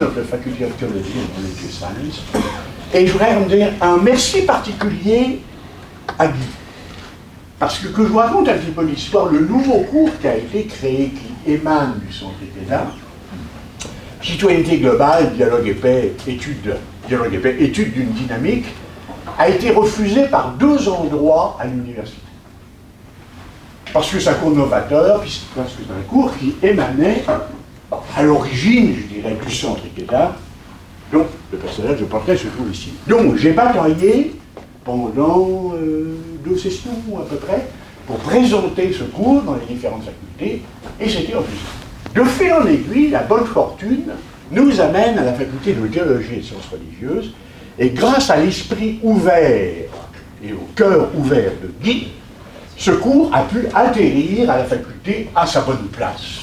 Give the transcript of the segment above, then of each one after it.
de Faculty of Theology and Religious Science. Et je voudrais dire un merci particulier à Guy. Parce que je vous raconte un petit peu l'histoire, le nouveau cours qui a été créé, qui émane du Centre Ikeda, Citoyenneté globale, dialogue et paix, étude d'une dynamique, a été refusé par 2 endroits à l'université. Parce que c'est un cours novateur, parce que c'est un cours qui émanait à l'origine, je dirais, du Centre Ikeda, dont le personnage de portrait se trouve ici. Donc, j'ai bataillé pendant 2 sessions à peu près pour présenter ce cours dans les différentes facultés, et c'était refusé. De fil en aiguille, la bonne fortune nous amène à la faculté de théologie et de sciences religieuses, et grâce à l'esprit ouvert et au cœur ouvert de Guy, ce cours a pu atterrir à la faculté à sa bonne place,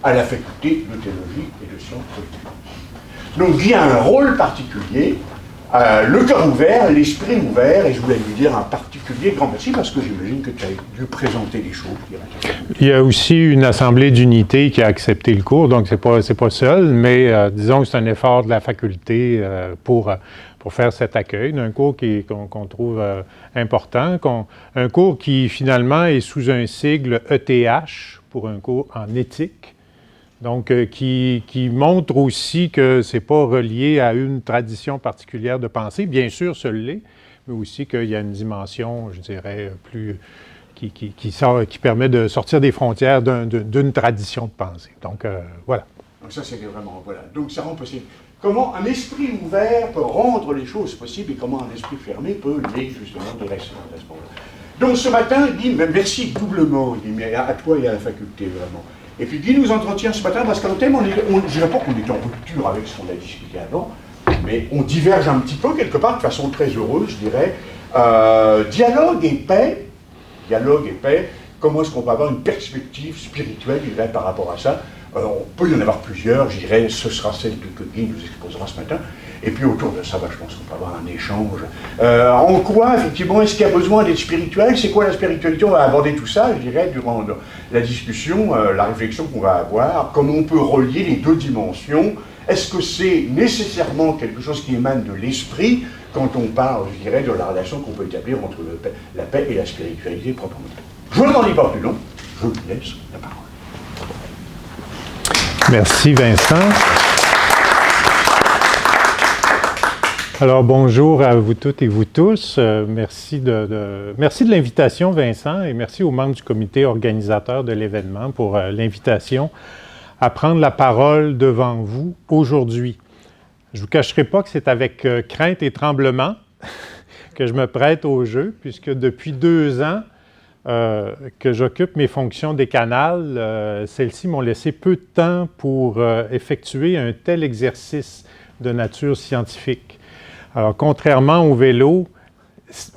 à la faculté de théologie et de sciences religieuses. Donc Guy a un rôle particulier, le cœur ouvert, l'esprit ouvert, et je voulais lui dire un particulier grand merci parce que j'imagine que tu as dû présenter des choses. Il y a aussi une assemblée d'unité qui a accepté le cours, donc c'est pas seul, mais disons que c'est un effort de la faculté pour faire cet accueil d'un cours qu'on trouve important, un cours qui finalement est sous un sigle ETH pour un cours en éthique. Donc, qui montre aussi que ce n'est pas relié à une tradition particulière de pensée. Bien sûr, ce l'est, mais aussi qu'il y a une dimension, je dirais, plus qui permet de sortir des frontières d'une tradition de pensée. Donc, voilà. Donc ça, c'était vraiment, voilà. Donc, ça rend possible. Comment un esprit ouvert peut rendre les choses possibles et comment un esprit fermé peut les, justement, les rester à ce moment-là. Donc, ce matin, Guy, merci doublement, Guy, mais à toi et à la faculté, vraiment. Et puis Guy nous entretient ce matin parce qu'un thème, je ne dirais pas qu'on est en rupture avec ce qu'on a discuté avant, mais on diverge un petit peu quelque part de façon très heureuse, je dirais. Dialogue et paix, comment est-ce qu'on peut avoir une perspective spirituelle, je dirais, par rapport à ça. On peut y en avoir plusieurs, je dirais, ce sera celle que Guy nous exposera ce matin. Et puis autour de ça, je pense qu'on peut avoir un échange. En quoi, effectivement, est-ce qu'il y a besoin d'être spirituel? C'est quoi la spiritualité? On va aborder tout ça, je dirais, durant la discussion, la réflexion qu'on va avoir. Comment on peut relier les 2 dimensions? Est-ce que c'est nécessairement quelque chose qui émane de l'esprit quand on parle, je dirais, de la relation qu'on peut établir entre la paix et la spiritualité proprement dite? Je n'en dis pas plus long, je vous laisse la parole. Merci Vincent. Alors bonjour à vous toutes et vous tous. Merci de l'invitation Vincent et merci aux membres du comité organisateur de l'événement pour l'invitation à prendre la parole devant vous aujourd'hui. Je ne vous cacherai pas que c'est avec crainte et tremblement que je me prête au jeu puisque depuis 2 ans, que j'occupe mes fonctions décanales, celles-ci m'ont laissé peu de temps pour effectuer un tel exercice de nature scientifique. Alors, contrairement au vélo,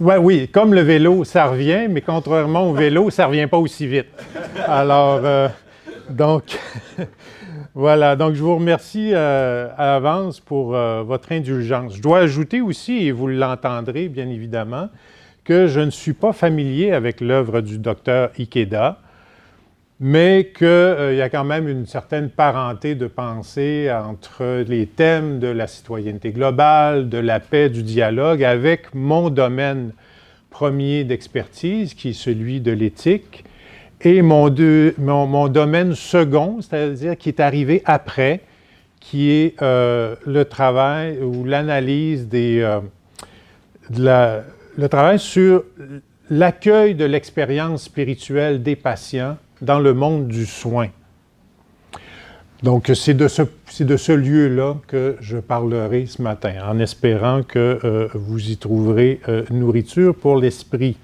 oui, comme le vélo, ça revient, mais contrairement au vélo, ça ne revient pas aussi vite. Alors, donc, voilà, donc je vous remercie à l'avance pour votre indulgence. Je dois ajouter aussi, et vous l'entendrez bien évidemment, que je ne suis pas familier avec l'œuvre du docteur Ikeda, mais qu'il y a quand même une certaine parenté de pensée entre les thèmes de la citoyenneté globale, de la paix, du dialogue, avec mon domaine premier d'expertise, qui est celui de l'éthique, et mon domaine second, c'est-à-dire qui est arrivé après, qui est le travail ou l'analyse le travail sur l'accueil de l'expérience spirituelle des patients dans le monde du soin. Donc, c'est de ce lieu-là que je parlerai ce matin, en espérant que vous y trouverez nourriture pour l'esprit.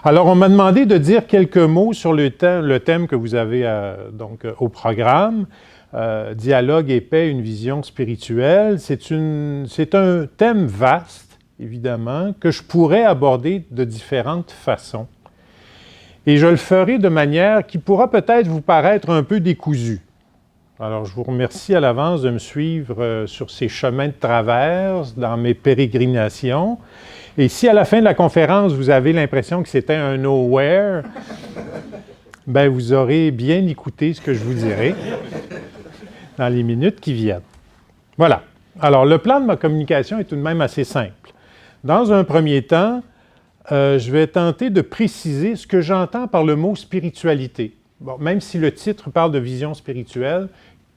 Alors, on m'a demandé de dire quelques mots sur le thème que vous avez donc, au programme, Dialogue et paix, une vision spirituelle. C'est un thème vaste, évidemment, que je pourrais aborder de différentes façons. Et je le ferai de manière qui pourra peut-être vous paraître un peu décousue. Alors, je vous remercie à l'avance de me suivre sur ces chemins de traverse, dans mes pérégrinations. Et si à la fin de la conférence, vous avez l'impression que c'était un nowhere, bien, vous aurez bien écouté ce que je vous dirai dans les minutes qui viennent. Voilà. Alors, le plan de ma communication est tout de même assez simple. Dans un premier temps, je vais tenter de préciser ce que j'entends par le mot spiritualité. Bon, même si le titre parle de vision spirituelle,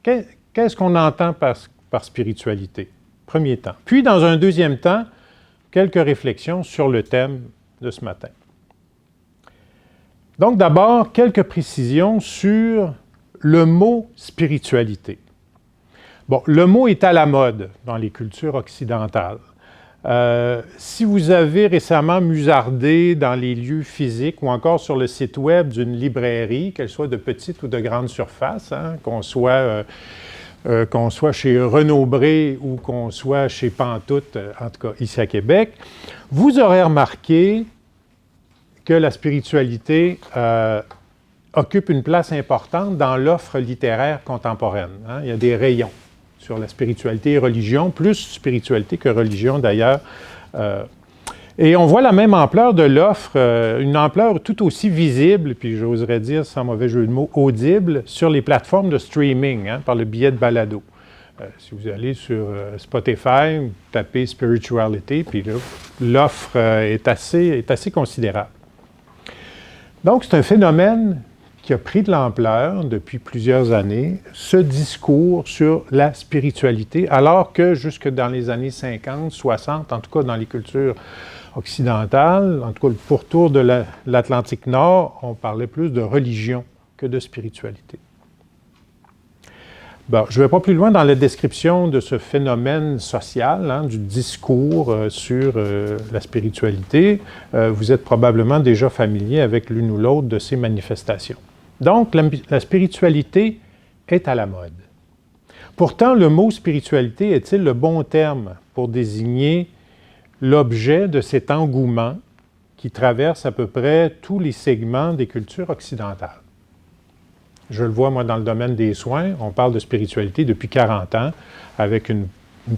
qu'est-ce qu'on entend par spiritualité? Premier temps. Puis, dans un deuxième temps, quelques réflexions sur le thème de ce matin. Donc, d'abord, quelques précisions sur le mot spiritualité. Bon, le mot est à la mode dans les cultures occidentales. Si vous avez récemment musardé dans les lieux physiques ou encore sur le site web d'une librairie, qu'elle soit de petite ou de grande surface, hein, qu'on soit chez Renaud-Bré ou qu'on soit chez Pantoute, en tout cas ici à Québec, vous aurez remarqué que la spiritualité occupe une place importante dans l'offre littéraire contemporaine. Hein. Il y a des rayons sur la spiritualité et religion, plus spiritualité que religion d'ailleurs. Et on voit la même ampleur de l'offre, une ampleur tout aussi visible, puis j'oserais dire, sans mauvais jeu de mots, audible, sur les plateformes de streaming, hein, par le biais de balado. Si vous allez sur Spotify, vous tapez « spirituality », puis l'offre est assez considérable. Donc, c'est un phénomène qui a pris de l'ampleur depuis plusieurs années, ce discours sur la spiritualité, alors que jusque dans les années 50, 60, en tout cas dans les cultures occidentales, en tout cas le pourtour de l'Atlantique Nord, on parlait plus de religion que de spiritualité. Bon, je ne vais pas plus loin dans la description de ce phénomène social, hein, du discours sur la spiritualité. Vous êtes probablement déjà familier avec l'une ou l'autre de ces manifestations. Donc, la spiritualité est à la mode. Pourtant, le mot spiritualité est-il le bon terme pour désigner l'objet de cet engouement qui traverse à peu près tous les segments des cultures occidentales? Je le vois, moi, dans le domaine des soins. On parle de spiritualité depuis 40 ans, avec une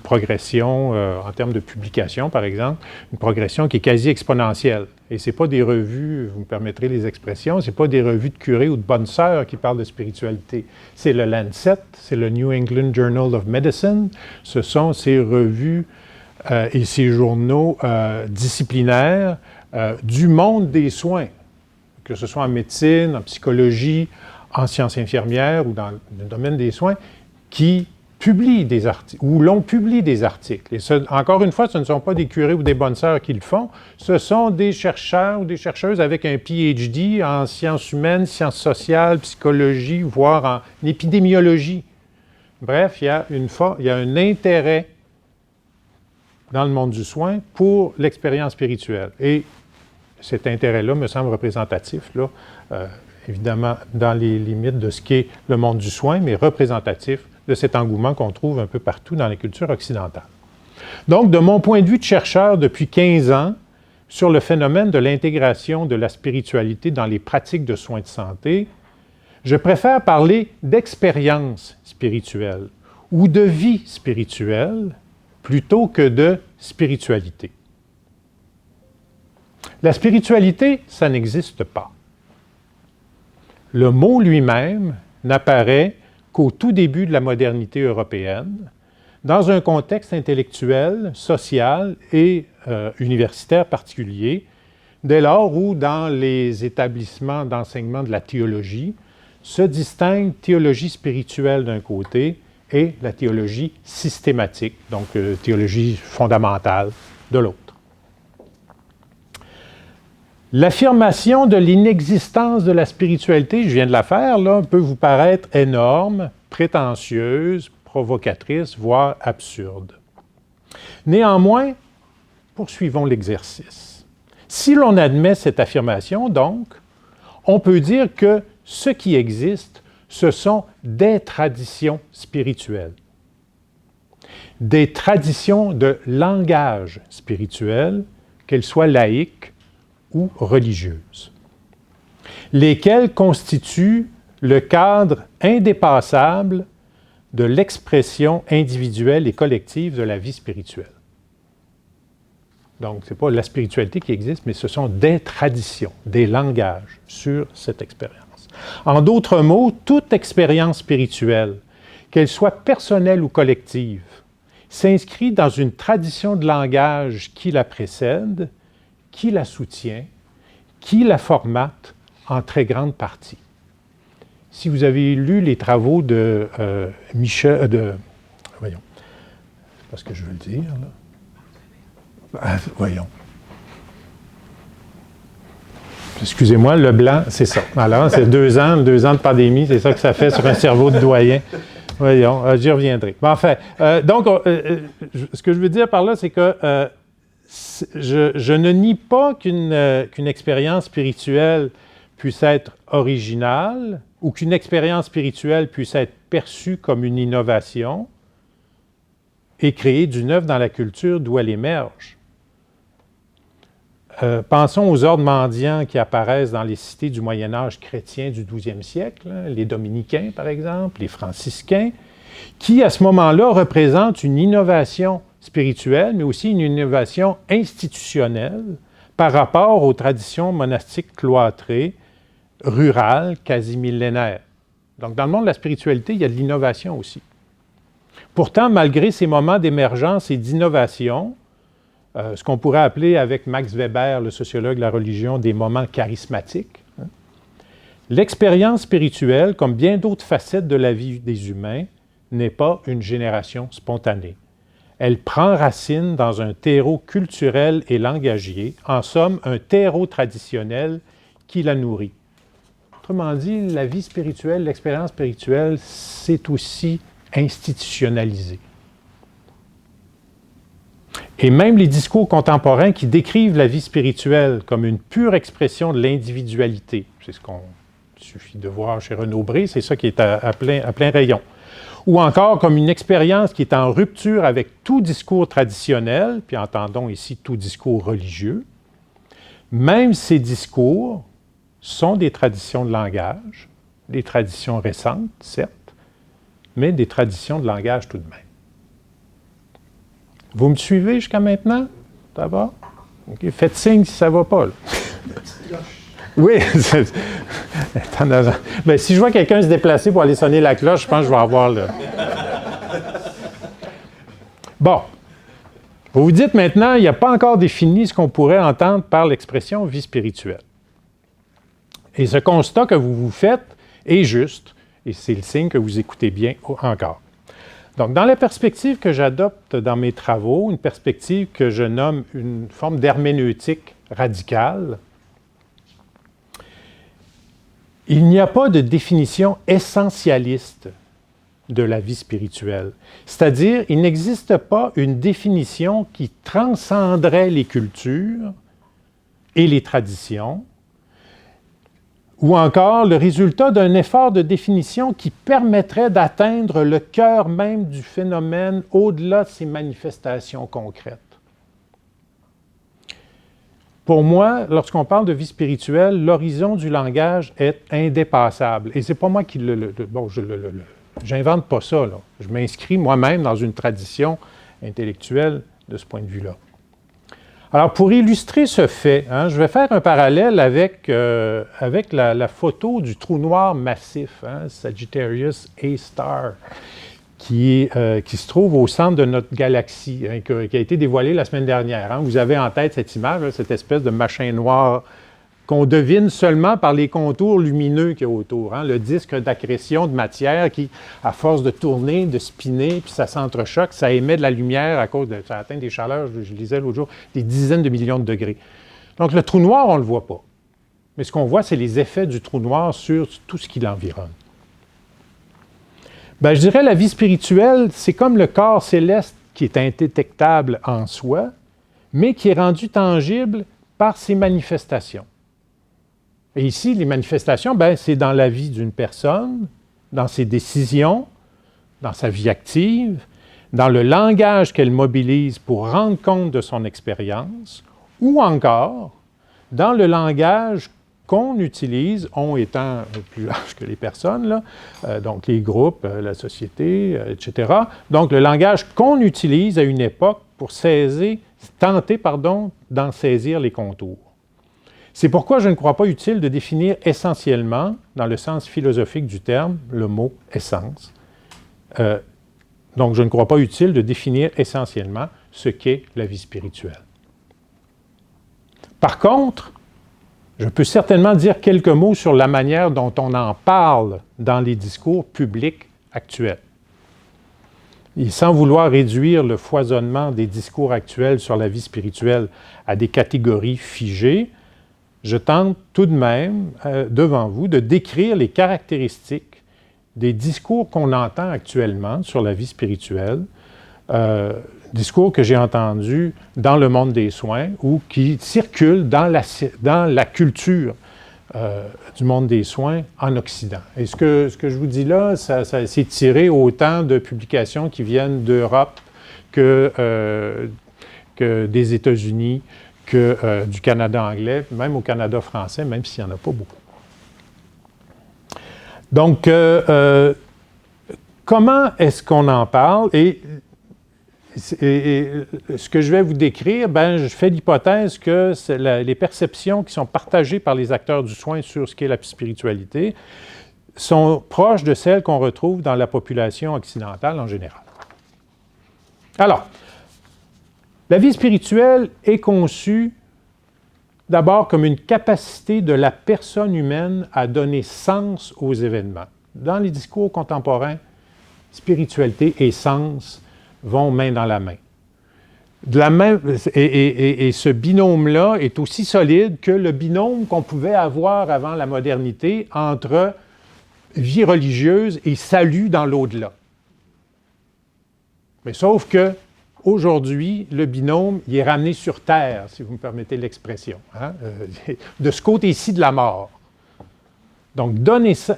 progression, en termes de publication, par exemple, une progression qui est quasi exponentielle. Et ce n'est pas des revues, vous me permettrez les expressions, ce n'est pas des revues de curés ou de bonnes sœurs qui parlent de spiritualité. C'est le Lancet, c'est le New England Journal of Medicine. Ce sont ces revues et ces journaux disciplinaires du monde des soins, que ce soit en médecine, en psychologie, en sciences infirmières ou dans le domaine des soins, qui publient des articles, ou l'on publie des articles. Et encore une fois, ce ne sont pas des curés ou des bonnes sœurs qui le font, ce sont des chercheurs ou des chercheuses avec un PhD en sciences humaines, sciences sociales, psychologie, voire en épidémiologie. Bref, il y a un intérêt dans le monde du soin pour l'expérience spirituelle. Et cet intérêt-là me semble représentatif, là, évidemment dans les limites de ce qu'est le monde du soin, mais représentatif de cet engouement qu'on trouve un peu partout dans les cultures occidentales. Donc, de mon point de vue de chercheur depuis 15 ans, sur le phénomène de l'intégration de la spiritualité dans les pratiques de soins de santé, je préfère parler d'expérience spirituelle ou de vie spirituelle plutôt que de spiritualité. La spiritualité, ça n'existe pas. Le mot lui-même n'apparaît qu'au tout début de la modernité européenne, dans un contexte intellectuel, social et universitaire particulier, dès lors où, dans les établissements d'enseignement de la théologie, se distingue théologie spirituelle d'un côté et la théologie systématique, donc théologie fondamentale, de l'autre. L'affirmation de l'inexistence de la spiritualité, je viens de la faire, là, peut vous paraître énorme, prétentieuse, provocatrice, voire absurde. Néanmoins, poursuivons l'exercice. Si l'on admet cette affirmation, donc, on peut dire que ce qui existe, ce sont des traditions spirituelles. Des traditions de langage spirituel, qu'elles soient laïques ou religieuses, lesquelles constituent le cadre indépassable de l'expression individuelle et collective de la vie spirituelle. Donc, ce n'est pas la spiritualité qui existe, mais ce sont des traditions, des langages sur cette expérience. En d'autres mots, toute expérience spirituelle, qu'elle soit personnelle ou collective, s'inscrit dans une tradition de langage qui la précède, qui la soutient, qui la formate en très grande partie. Si vous avez lu les travaux de voyons, c'est pas ce que je veux dire, là. Voyons. Excusez-moi, Leblanc, c'est ça. Alors, c'est 2 ans de pandémie, c'est ça que ça fait sur un cerveau de doyen. Voyons, j'y reviendrai. Bon, enfin, donc, ce que je veux dire par là, c'est que je ne nie pas qu'une expérience spirituelle puisse être originale ou qu'une expérience spirituelle puisse être perçue comme une innovation et créer du neuf dans la culture d'où elle émerge. Pensons aux ordres mendiants qui apparaissent dans les cités du Moyen Âge chrétien du 12e siècle, hein, les dominicains par exemple, les franciscains, qui à ce moment-là représentent une innovation spirituelle, mais aussi une innovation institutionnelle par rapport aux traditions monastiques cloîtrées, rurales, quasi millénaires. Donc dans le monde de la spiritualité, il y a de l'innovation aussi. Pourtant, malgré ces moments d'émergence et d'innovation, ce qu'on pourrait appeler avec Max Weber, le sociologue de la religion, des moments charismatiques, hein, l'expérience spirituelle, comme bien d'autres facettes de la vie des humains, n'est pas une génération spontanée. Elle prend racine dans un terreau culturel et langagier, en somme, un terreau traditionnel qui la nourrit. Autrement dit, la vie spirituelle, l'expérience spirituelle, c'est aussi institutionnalisé. Et même les discours contemporains qui décrivent la vie spirituelle comme une pure expression de l'individualité, c'est ce qu'on suffit de voir chez Renaud Bré, c'est ça qui est à plein rayon. Ou encore comme une expérience qui est en rupture avec tout discours traditionnel, puis entendons ici tout discours religieux. Même ces discours sont des traditions de langage, des traditions récentes, certes, mais des traditions de langage tout de même. Vous me suivez jusqu'à maintenant? D'abord? Okay. Faites signe si ça ne va pas. Là. Oui. Bien, si je vois quelqu'un se déplacer pour aller sonner la cloche, je pense que je vais avoir le... Bon. Vous vous dites maintenant, il n'y a pas encore défini ce qu'on pourrait entendre par l'expression vie spirituelle. Et ce constat que vous vous faites est juste, et c'est le signe que vous écoutez bien encore. Donc, dans la perspective que j'adopte dans mes travaux, une perspective que je nomme une forme d'herméneutique radicale, il n'y a pas de définition essentialiste de la vie spirituelle. C'est-à-dire, il n'existe pas une définition qui transcenderait les cultures et les traditions, ou encore le résultat d'un effort de définition qui permettrait d'atteindre le cœur même du phénomène au-delà de ses manifestations concrètes. Pour moi, lorsqu'on parle de vie spirituelle, l'horizon du langage est indépassable. Et c'est pas moi qui j'invente pas ça, là. Je m'inscris moi-même dans une tradition intellectuelle de ce point de vue-là. Alors, pour illustrer ce fait, je vais faire un parallèle avec la photo du trou noir massif, Sagittarius A*, qui se trouve au centre de notre galaxie, qui a été dévoilée la semaine dernière. Vous avez en tête cette image, cette espèce de machin noir qu'on devine seulement par les contours lumineux qu'il y a autour. Le disque d'accrétion de matière qui, à force de tourner, de spinner, puis ça s'entrechoque, ça émet de la lumière à cause de... Ça atteint des chaleurs, je lisais l'autre jour, des dizaines de millions de degrés. Donc le trou noir, on ne le voit pas. Mais ce qu'on voit, c'est les effets du trou noir sur tout ce qui l'environne. Ben, je dirais la vie spirituelle, c'est comme le corps céleste qui est indétectable en soi, mais qui est rendu tangible par ses manifestations. Et ici, les manifestations, c'est dans la vie d'une personne, dans ses décisions, dans sa vie active, dans le langage qu'elle mobilise pour rendre compte de son expérience, ou encore dans le langage qu'on utilise, on étant plus large que les personnes, là, donc les groupes, la société, etc. Donc le langage qu'on utilise à une époque pour tenter d'en saisir les contours. C'est pourquoi je ne crois pas utile de définir essentiellement, dans le sens philosophique du terme, le mot « essence ». Donc, je ne crois pas utile de définir essentiellement ce qu'est la vie spirituelle. Par contre, je peux certainement dire quelques mots sur la manière dont on en parle dans les discours publics actuels. Et sans vouloir réduire le foisonnement des discours actuels sur la vie spirituelle à des catégories figées, je tente tout de même, devant vous, de décrire les caractéristiques des discours qu'on entend actuellement sur la vie spirituelle, discours que j'ai entendus dans le monde des soins ou qui circulent dans la culture du monde des soins en Occident. Et ce que je vous dis là, c'est tiré autant de publications qui viennent d'Europe que des États-Unis, que du Canada anglais, même au Canada français, même s'il n'y en a pas beaucoup. Donc, comment est-ce qu'on en parle? Et ce que je vais vous décrire, je fais l'hypothèse que les perceptions qui sont partagées par les acteurs du soin sur ce qu'est la spiritualité sont proches de celles qu'on retrouve dans la population occidentale en général. Alors, la vie spirituelle est conçue d'abord comme une capacité de la personne humaine à donner sens aux événements. Dans les discours contemporains, spiritualité et sens vont main dans la main. Et ce binôme-là est aussi solide que le binôme qu'on pouvait avoir avant la modernité entre vie religieuse et salut dans l'au-delà. Mais sauf que aujourd'hui, le binôme, il est ramené sur terre, si vous me permettez l'expression, de ce côté-ci de la mort. Donc,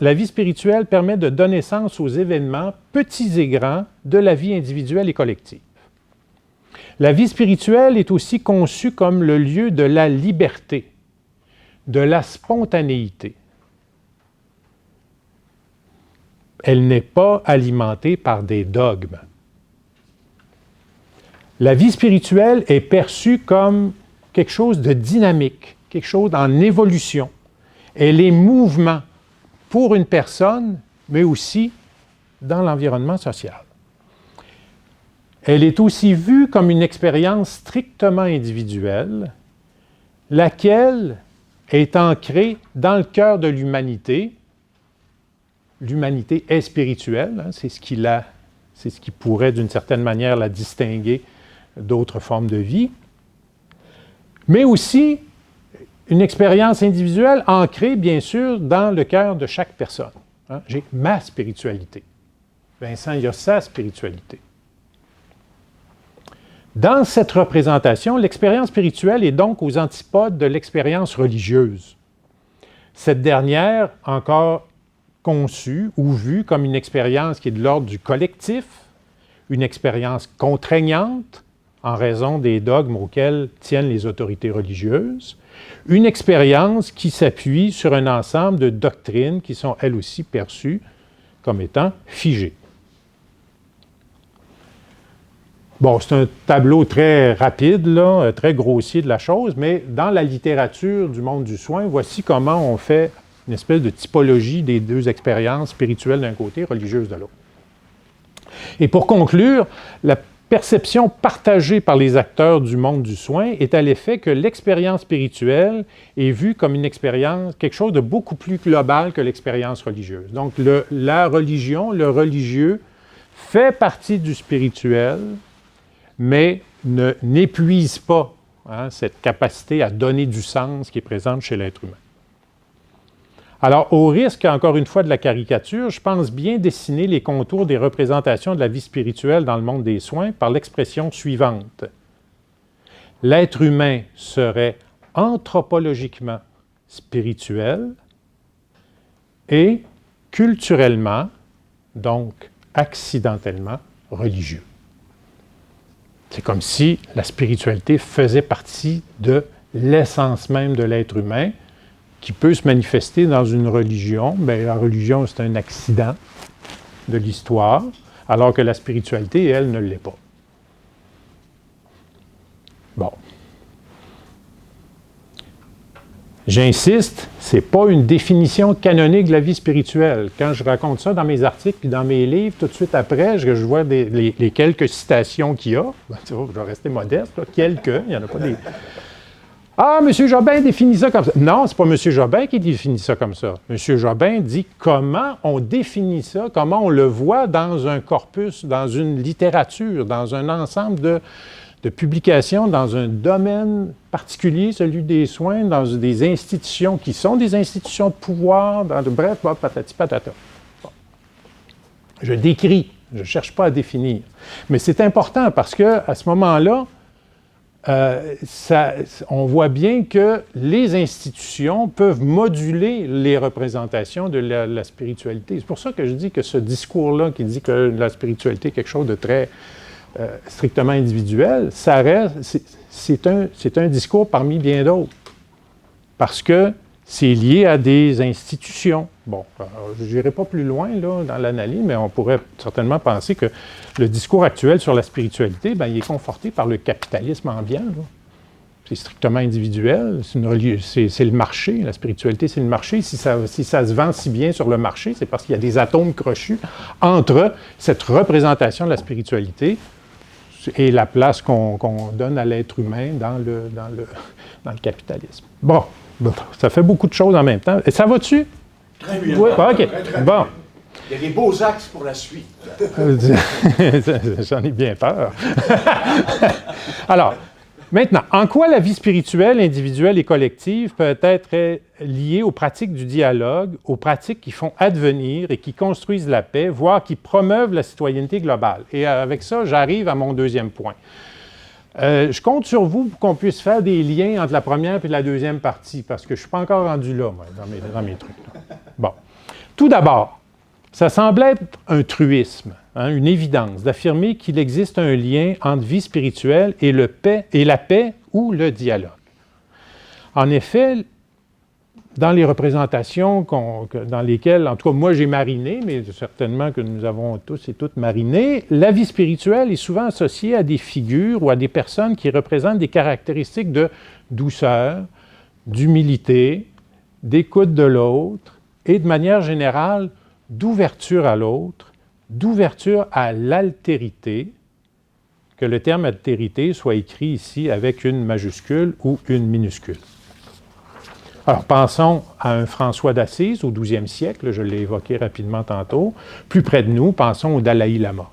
la vie spirituelle permet de donner sens aux événements, petits et grands, de la vie individuelle et collective. La vie spirituelle est aussi conçue comme le lieu de la liberté, de la spontanéité. Elle n'est pas alimentée par des dogmes. La vie spirituelle est perçue comme quelque chose de dynamique, quelque chose en évolution. Elle est mouvement pour une personne, mais aussi dans l'environnement social. Elle est aussi vue comme une expérience strictement individuelle, laquelle est ancrée dans le cœur de l'humanité. L'humanité est spirituelle, c'est ce qui pourrait d'une certaine manière la distinguer d'autres formes de vie, mais aussi une expérience individuelle ancrée, bien sûr, dans le cœur de chaque personne. J'ai ma spiritualité. Vincent, il a sa spiritualité. Dans cette représentation, l'expérience spirituelle est donc aux antipodes de l'expérience religieuse. Cette dernière, encore conçue ou vue comme une expérience qui est de l'ordre du collectif, une expérience contraignante, en raison des dogmes auxquels tiennent les autorités religieuses, une expérience qui s'appuie sur un ensemble de doctrines qui sont elles aussi perçues comme étant figées. Bon, c'est un tableau très rapide, là, très grossier de la chose, mais dans la littérature du monde du soin, voici comment on fait une espèce de typologie des deux expériences spirituelles d'un côté, religieuses de l'autre. Et pour conclure, la perception partagée par les acteurs du monde du soin est à l'effet que l'expérience spirituelle est vue comme une expérience, quelque chose de beaucoup plus global que l'expérience religieuse. Donc, la religion, le religieux, fait partie du spirituel, mais n'épuise pas cette capacité à donner du sens qui est présente chez l'être humain. Alors, au risque, encore une fois, de la caricature, je pense bien dessiner les contours des représentations de la vie spirituelle dans le monde des soins par l'expression suivante. L'être humain serait anthropologiquement spirituel et culturellement, donc accidentellement, religieux. C'est comme si la spiritualité faisait partie de l'essence même de l'être humain, qui peut se manifester dans une religion. Bien, la religion, c'est un accident de l'histoire, alors que la spiritualité, elle, ne l'est pas. Bon. J'insiste, ce n'est pas une définition canonique de la vie spirituelle. Quand je raconte ça dans mes articles puis dans mes livres, tout de suite après, je vois les quelques citations qu'il y a. Je vais rester modeste, là, quelques, il n'y en a pas des... Ah, M. Jobin définit ça comme ça. Non, ce n'est pas M. Jobin qui définit ça comme ça. M. Jobin dit comment on définit ça, comment on le voit dans un corpus, dans une littérature, dans un ensemble de publications, dans un domaine particulier, celui des soins, dans des institutions qui sont des institutions de pouvoir, bref, patati patata. Bon. Je décris, je ne cherche pas à définir. Mais c'est important parce qu'à ce moment-là, on voit bien que les institutions peuvent moduler les représentations de la spiritualité. C'est pour ça que je dis que ce discours-là qui dit que la spiritualité est quelque chose de très strictement individuel, ça reste, c'est un discours parmi bien d'autres. Parce que c'est lié à des institutions. Bon, je n'irai pas plus loin là, dans l'analyse, mais on pourrait certainement penser que le discours actuel sur la spiritualité, bien, il est conforté par le capitalisme ambiant. C'est strictement individuel, c'est le marché. La spiritualité, c'est le marché. Si ça se vend si bien sur le marché, c'est parce qu'il y a des atomes crochus entre cette représentation de la spiritualité et la place qu'on donne à l'être humain dans le capitalisme. Bon, ça fait beaucoup de choses en même temps. Et ça va-tu? Très bien. Oui, OK. Très Bon. Il y a des beaux axes pour la suite. J'en ai bien peur. Alors, maintenant, en quoi la vie spirituelle, individuelle et collective peut être liée aux pratiques du dialogue, aux pratiques qui font advenir et qui construisent la paix, voire qui promeuvent la citoyenneté globale? Et avec ça, j'arrive à mon deuxième point. Je compte sur vous pour qu'on puisse faire des liens entre la première et la deuxième partie, parce que je ne suis pas encore rendu là, moi, dans mes trucs. Là. Bon. Tout d'abord, ça semble être un truisme, une évidence, d'affirmer qu'il existe un lien entre vie spirituelle et la paix ou le dialogue. En effet, dans les représentations dans lesquelles, en tout cas, moi j'ai mariné, mais certainement que nous avons tous et toutes mariné, la vie spirituelle est souvent associée à des figures ou à des personnes qui représentent des caractéristiques de douceur, d'humilité, d'écoute de l'autre et, de manière générale, d'ouverture à l'autre, d'ouverture à l'altérité, que le terme altérité soit écrit ici avec une majuscule ou une minuscule. Alors, pensons à un François d'Assise au 12e siècle, je l'ai évoqué rapidement tantôt. Plus près de nous, pensons au Dalai Lama.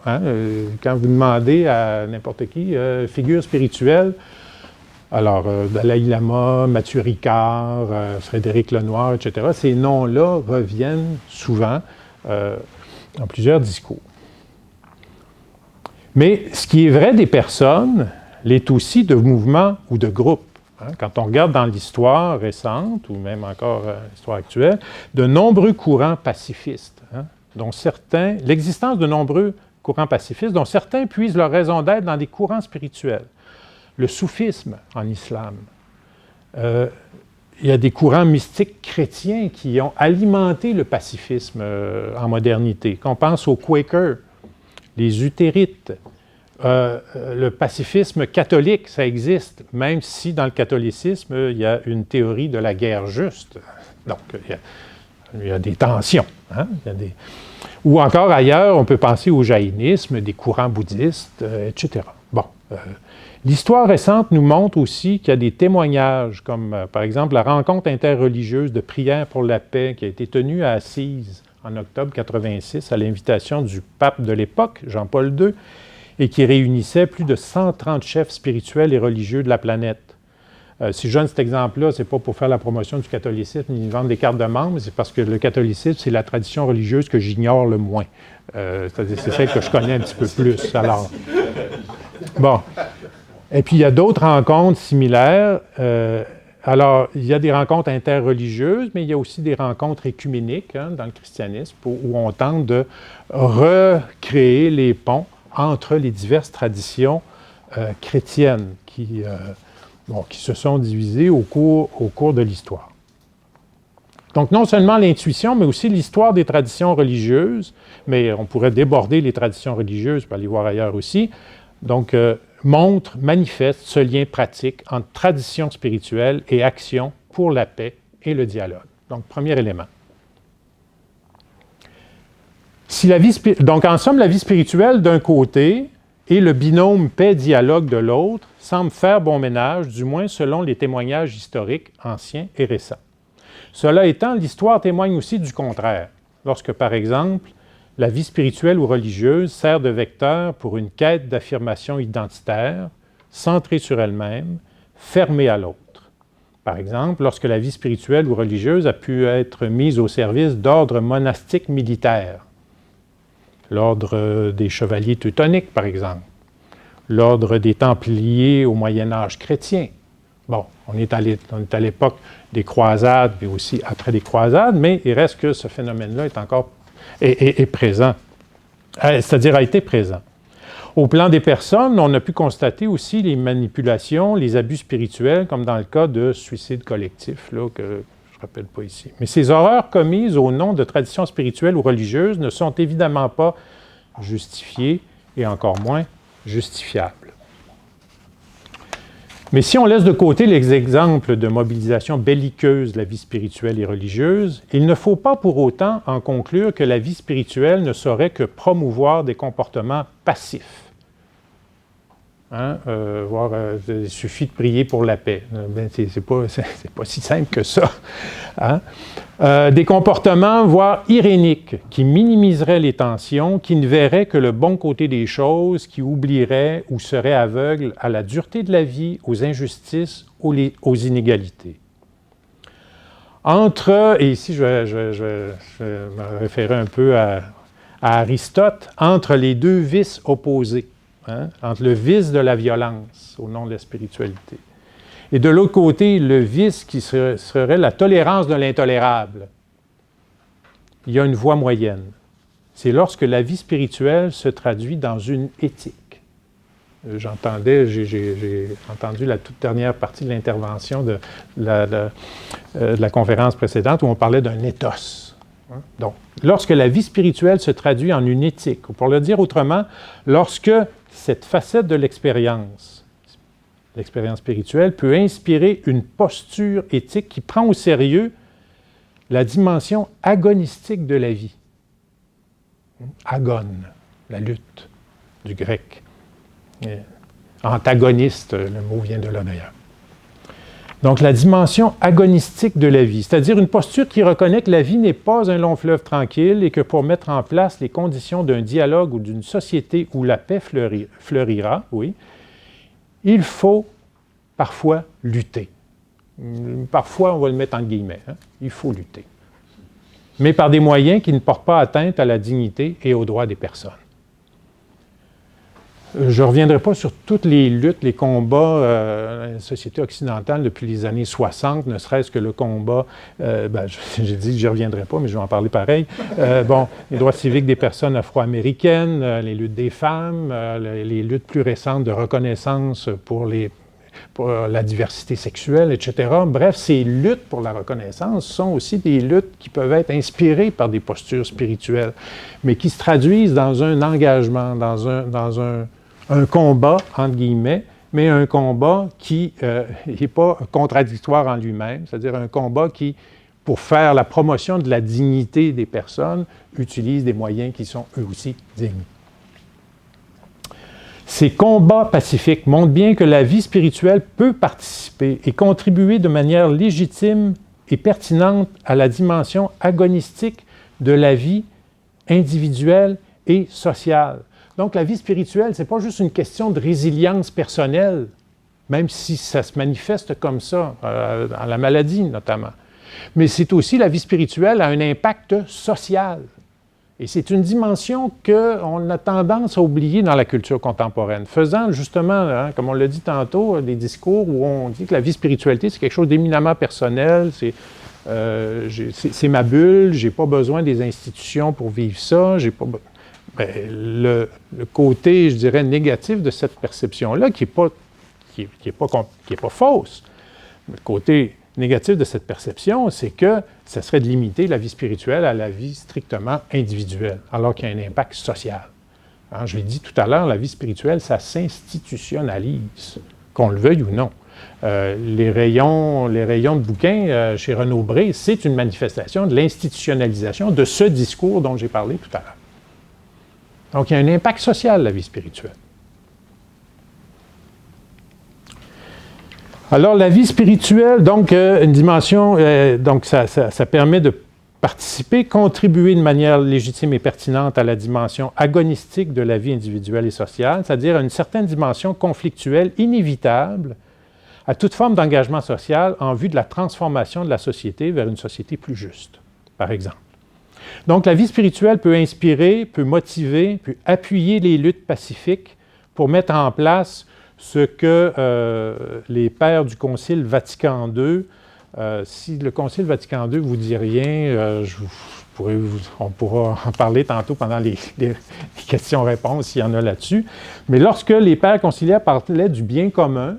Quand vous demandez à n'importe qui, figure spirituelle, alors Dalai Lama, Mathieu Ricard, Frédéric Lenoir, etc., ces noms-là reviennent souvent dans plusieurs discours. Mais ce qui est vrai des personnes l'est aussi de mouvements ou de groupes. Quand on regarde dans l'histoire récente, ou même encore l'histoire actuelle, de nombreux courants pacifistes, l'existence de nombreux courants pacifistes, dont certains puisent leur raison d'être dans des courants spirituels. Le soufisme en islam. Il y a des courants mystiques chrétiens qui ont alimenté le pacifisme en modernité. Qu'on pense aux Quakers, les Utérites, le pacifisme catholique, ça existe, même si dans le catholicisme, il y a une théorie de la guerre juste. Donc, il y a des tensions. Ou encore ailleurs, on peut penser au jaïnisme, des courants bouddhistes, etc. Bon. L'histoire récente nous montre aussi qu'il y a des témoignages, comme par exemple la rencontre interreligieuse de prière pour la paix qui a été tenue à Assise en octobre 86 à l'invitation du pape de l'époque, Jean-Paul II, et qui réunissait plus de 130 chefs spirituels et religieux de la planète. Si je donne cet exemple-là, ce n'est pas pour faire la promotion du catholicisme ni vendre des cartes de membres, c'est parce que le catholicisme, c'est la tradition religieuse que j'ignore le moins. C'est-à-dire c'est celle que je connais un petit peu plus. Alors, bon. Et puis, il y a d'autres rencontres similaires. Alors, il y a des rencontres interreligieuses, mais il y a aussi des rencontres écuméniques dans le christianisme où on tente de recréer les ponts entre les diverses traditions chrétiennes qui se sont divisées au cours de l'histoire. Donc, non seulement l'intuition, mais aussi l'histoire des traditions religieuses, mais on pourrait déborder les traditions religieuses pour aller voir ailleurs aussi, manifeste ce lien pratique entre tradition spirituelle et action pour la paix et le dialogue. Donc, premier élément. Donc, en somme, la vie spirituelle d'un côté et le binôme paix-dialogue de l'autre semblent faire bon ménage, du moins selon les témoignages historiques anciens et récents. Cela étant, l'histoire témoigne aussi du contraire. Lorsque, par exemple, la vie spirituelle ou religieuse sert de vecteur pour une quête d'affirmation identitaire, centrée sur elle-même, fermée à l'autre. Par exemple, lorsque la vie spirituelle ou religieuse a pu être mise au service d'ordres monastiques militaires, l'ordre des chevaliers teutoniques, par exemple, l'ordre des Templiers au Moyen Âge chrétien. Bon, on est à l'époque des croisades, mais aussi après les croisades, mais il reste que ce phénomène-là est présent, c'est-à-dire a été présent. Au plan des personnes, on a pu constater aussi les manipulations, les abus spirituels, comme dans le cas de suicide collectif, là, que je ne rappelle pas ici. Mais ces horreurs commises au nom de traditions spirituelles ou religieuses ne sont évidemment pas justifiées et encore moins justifiables. Mais si on laisse de côté les exemples de mobilisation belliqueuse de la vie spirituelle et religieuse, il ne faut pas pour autant en conclure que la vie spirituelle ne saurait que promouvoir des comportements passifs. Il suffit de prier pour la paix. C'est pas si simple que ça. Hein? Des comportements, voire iréniques, qui minimiseraient les tensions, qui ne verraient que le bon côté des choses, qui oublieraient ou seraient aveugles à la dureté de la vie, aux injustices, aux inégalités. Et ici je vais me référer un peu à Aristote, entre les deux vices opposés. Hein, entre le vice de la violence au nom de la spiritualité et de l'autre côté, le vice qui serait la tolérance de l'intolérable. Il y a une voie moyenne. C'est lorsque la vie spirituelle se traduit dans une éthique. J'ai entendu la toute dernière partie de l'intervention de la conférence précédente où on parlait d'un ethos. Hein? Donc, lorsque la vie spirituelle se traduit en une éthique, ou pour le dire autrement, lorsque cette facette de l'expérience spirituelle, peut inspirer une posture éthique qui prend au sérieux la dimension agonistique de la vie. Agone, la lutte, du grec. Antagoniste, le mot vient de là d'ailleurs. Donc, la dimension agonistique de la vie, c'est-à-dire une posture qui reconnaît que la vie n'est pas un long fleuve tranquille et que pour mettre en place les conditions d'un dialogue ou d'une société où la paix fleurira, oui, il faut parfois lutter. Parfois, on va le mettre en guillemets, hein? Il faut lutter. Mais par des moyens qui ne portent pas atteinte à la dignité et aux droits des personnes. Je ne reviendrai pas sur toutes les luttes, les combats dans la société occidentale depuis les années 60, ne serait-ce que le combat, j'ai dit que je ne reviendrai pas, mais je vais en parler pareil. Les droits civiques des personnes afro-américaines, les luttes des femmes, les luttes plus récentes de reconnaissance pour la diversité sexuelle, etc. Bref, ces luttes pour la reconnaissance sont aussi des luttes qui peuvent être inspirées par des postures spirituelles, mais qui se traduisent dans un engagement, dans un combat, entre guillemets, mais un combat qui n'est pas contradictoire en lui-même, c'est-à-dire un combat qui, pour faire la promotion de la dignité des personnes, utilise des moyens qui sont eux aussi dignes. Ces combats pacifiques montrent bien que la vie spirituelle peut participer et contribuer de manière légitime et pertinente à la dimension agonistique de la vie individuelle et sociale. Donc, la vie spirituelle, ce n'est pas juste une question de résilience personnelle, même si ça se manifeste comme ça, dans la maladie notamment. Mais c'est aussi la vie spirituelle a un impact social. Et c'est une dimension qu'on a tendance à oublier dans la culture contemporaine, faisant justement, comme on l'a dit tantôt, des discours où on dit que la vie spiritualité, c'est quelque chose d'éminemment personnel, c'est ma bulle, j'ai pas besoin des institutions pour vivre ça, j'ai pas... le côté, je dirais, négatif de cette perception-là, qui est pas fausse, le côté négatif de cette perception, c'est que ça serait de limiter la vie spirituelle à la vie strictement individuelle, alors qu'il y a un impact social. Alors, je l'ai dit tout à l'heure, la vie spirituelle, ça s'institutionnalise, qu'on le veuille ou non. Les rayons de bouquins chez Renaud-Bré, c'est une manifestation de l'institutionnalisation de ce discours dont j'ai parlé tout à l'heure. Donc, il y a un impact social, la vie spirituelle. Alors, la vie spirituelle, donc, une dimension, donc ça permet de participer, contribuer de manière légitime et pertinente à la dimension agonistique de la vie individuelle et sociale, c'est-à-dire à une certaine dimension conflictuelle inévitable à toute forme d'engagement social en vue de la transformation de la société vers une société plus juste, par exemple. Donc, la vie spirituelle peut inspirer, peut motiver, peut appuyer les luttes pacifiques pour mettre en place ce que les pères du Concile Vatican II, si le Concile Vatican II ne vous dit rien, on pourra en parler tantôt pendant les questions-réponses s'il y en a là-dessus, mais lorsque les pères conciliaires parlaient du bien commun,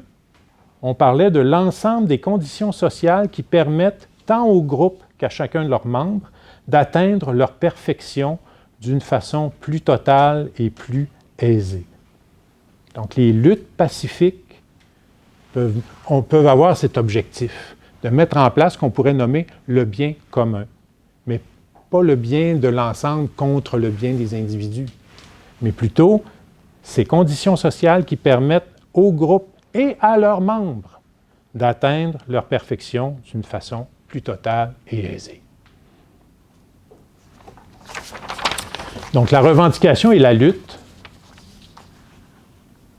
on parlait de l'ensemble des conditions sociales qui permettent tant au groupe qu'à chacun de leurs membres d'atteindre leur perfection d'une façon plus totale et plus aisée. Donc, les luttes pacifiques peuvent avoir cet objectif de mettre en place ce qu'on pourrait nommer le bien commun, mais pas le bien de l'ensemble contre le bien des individus, mais plutôt ces conditions sociales qui permettent au groupe et à leurs membres d'atteindre leur perfection d'une façon plus totale et aisée. Donc, la revendication et la lutte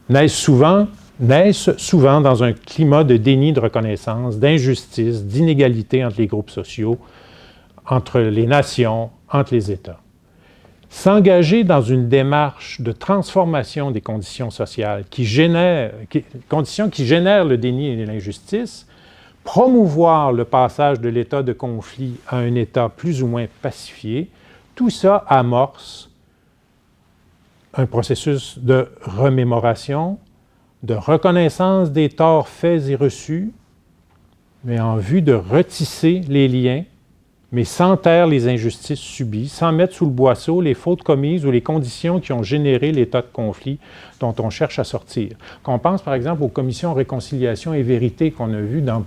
naissent souvent dans un climat de déni de reconnaissance, d'injustice, d'inégalité entre les groupes sociaux, entre les nations, entre les États. S'engager dans une démarche de transformation des conditions sociales conditions qui génèrent le déni et l'injustice, promouvoir le passage de l'état de conflit à un état plus ou moins pacifié, tout ça amorce un processus de remémoration, de reconnaissance des torts faits et reçus, mais en vue de retisser les liens, mais sans taire les injustices subies, sans mettre sous le boisseau les fautes commises ou les conditions qui ont généré l'état de conflit dont on cherche à sortir. Quand on pense, par exemple, aux commissions Réconciliation et Vérité qu'on a vues dans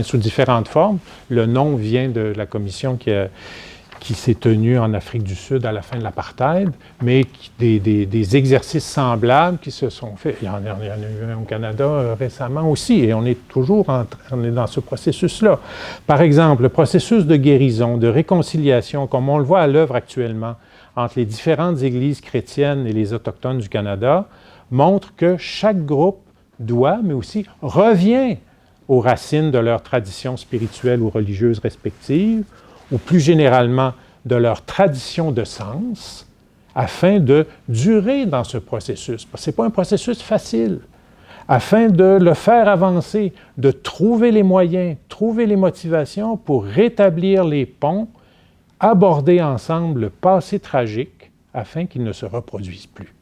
sous différentes formes, le nom vient de la commission qui s'est tenue en Afrique du Sud à la fin de l'apartheid, mais des exercices semblables qui se sont faits. Il y en a eu un au Canada récemment aussi, et on est toujours on est dans ce processus-là. Par exemple, le processus de guérison, de réconciliation, comme on le voit à l'œuvre actuellement, entre les différentes églises chrétiennes et les Autochtones du Canada, montre que chaque groupe doit, mais aussi revient aux racines de leur tradition spirituelle ou religieuse respective, ou plus généralement de leur tradition de sens, afin de durer dans ce processus. Ce n'est pas un processus facile. Afin de le faire avancer, de trouver les moyens, trouver les motivations pour rétablir les ponts, aborder ensemble le passé tragique, afin qu'il ne se reproduise plus.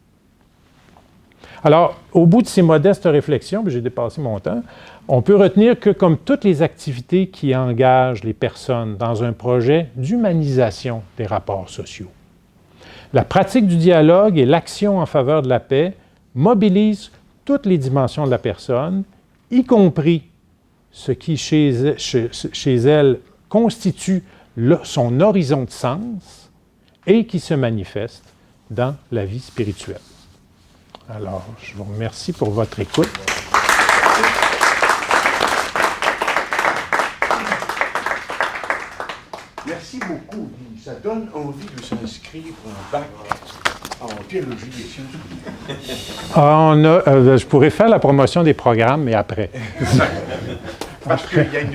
Alors, au bout de ces modestes réflexions, puis j'ai dépassé mon temps, on peut retenir que, comme toutes les activités qui engagent les personnes dans un projet d'humanisation des rapports sociaux, la pratique du dialogue et l'action en faveur de la paix mobilisent toutes les dimensions de la personne, y compris ce qui, chez elle, constitue son horizon de sens et qui se manifeste dans la vie spirituelle. Alors, je vous remercie pour votre écoute. Merci beaucoup. Ça donne envie de s'inscrire un bac en théologie des sciences. Je pourrais faire la promotion des programmes, mais après. Parce qu'il y a une